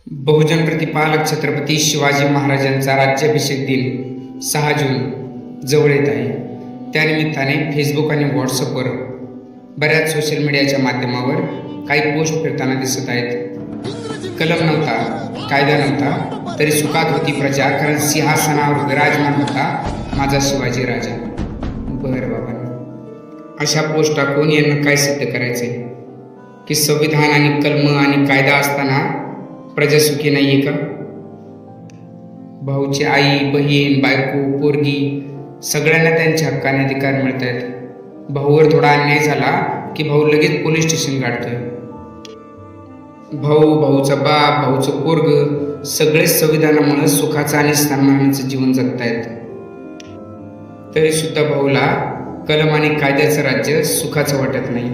बहुजन प्रतिपालक छत्रपती शिवाजी महाराजांचा राज्याभिषेक दिन 6 जून जवळ येत आहे. त्यानिमित्ताने फेसबुक आणि व्हॉट्सअपवर बऱ्याच सोशल मीडियाच्या माध्यमावर काही पोस्ट फिरताना दिसत आहेत. कलम नव्हता, कायदा नव्हता, तरी सुखात होती प्रजा, कारण सिंहासनावर विराजमान होता माझा शिवाजी राजा. बरं बाबा, अशा पोस्ट टाकून यांना काय सिद्ध करायचे की संविधान आणि कलम आणि कायदा असताना प्रजा सुखी नाहीये का? भाऊची आई, बहीण, बायको, पोरगी सगळ्यांना त्यांच्या हक्काने अधिकार मिळत आहेत. भाऊवर थोडा अन्याय झाला की भाऊ लगेच पोलीस स्टेशन काढतोय. भाऊ, भाऊचा बाप, भाऊचं पोरग सगळेच संविधानामुळे सुखाचं आणि सन्मानाचं जीवन जगतायत. तरी सुद्धा भाऊला कलम आणि कायद्याचं राज्य सुखाचं वाटत नाही.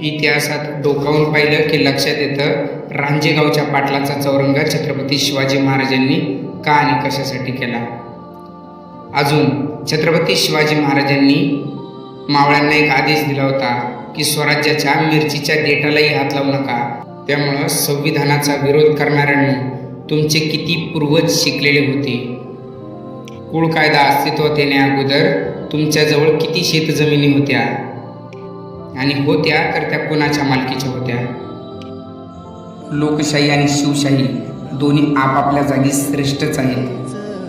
इतिहासात डोकावून पाहिलं की लक्षात येतं रांजेगावच्या पाटलाचा चौरंग छत्रपती शिवाजी महाराजांनी का आणि कशासाठी केला. अजून छत्रपती शिवाजी महाराजांनी मावळ्यांना एक आदेश दिला होता की स्वराज्याच्या मिरचीच्या देठालाही हात लावू नका. त्यामुळं संविधानाचा विरोध करणाऱ्यांना तुमचे किती पूर्वज शिकलेले होते. कुळ कायदा अस्तित्वात येण्या अगोदर तुमच्याजवळ किती शेतजमिनी होत्या आणि होत्या तर त्या कोणाच्या मालकीच्या होत्या. लोकशाही आणि शिवशाही दोन्ही आपापल्या जागी श्रेष्ठच आहेत.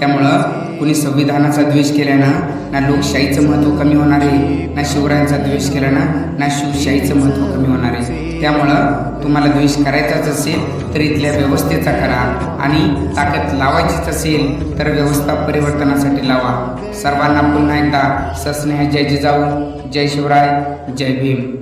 त्यामुळं कुणी संविधानाचा द्वेष केल्यानं ना लोकशाहीचं महत्त्व कमी होणार आहे, ना शिवरायांचा द्वेष केल्यानं ना शिवशाहीचं महत्त्व कमी होणार आहे. त्यामुळं तुम्हाला द्वेष करायचाच असेल तर इथल्या व्यवस्थेचा करा आणि ताकद लावायचीच असेल तर व्यवस्था परिवर्तनासाठी लावा. सर्वांना पुन्हा एकदा सस्नेह जय जिजाऊ, जय शिवराय, जय भीम.